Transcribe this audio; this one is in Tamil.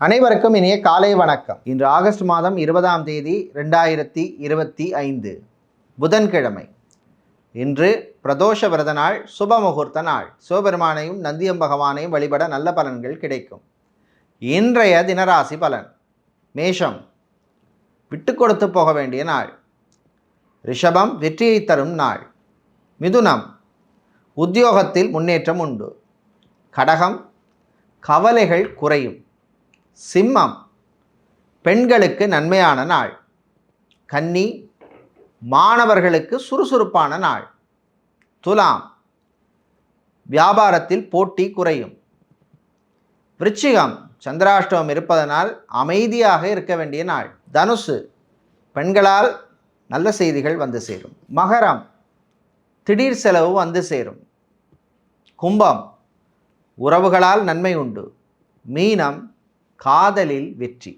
அனைவருக்கும் இனிய காலை வணக்கம். இன்று ஆகஸ்ட் மாதம் 20ஆம் தேதி 2025 புதன்கிழமை. இன்று பிரதோஷ விரத நாள், சுப முகூர்த்த நாள். சிவபெருமானையும் நந்தியம் பகவானையும் வழிபட நல்ல பலன்கள் கிடைக்கும். இன்றைய தினராசி பலன். மேஷம், விட்டு கொடுத்து போக வேண்டிய நாள். ரிஷபம், வெற்றியை தரும் நாள். மிதுனம், உத்தியோகத்தில் முன்னேற்றம் உண்டு. கடகம், கவலைகள் குறையும். சிம்மம், பெண்களுக்கு நன்மையான நாள். கன்னி, மாணவர்களுக்கு சுறுசுறுப்பான நாள். துலாம், வியாபாரத்தில் போட்டி குறையும். விருச்சிகம், சந்திராஷ்டமம் இருப்பதனால் அமைதியாக இருக்க வேண்டிய நாள். தனுசு, பெண்களால் நல்ல செய்திகள் வந்து சேரும். மகரம், திடீர் செலவு வந்து சேரும். கும்பம், உறவுகளால் நன்மை உண்டு. மீனம், காதலில் வெற்றி.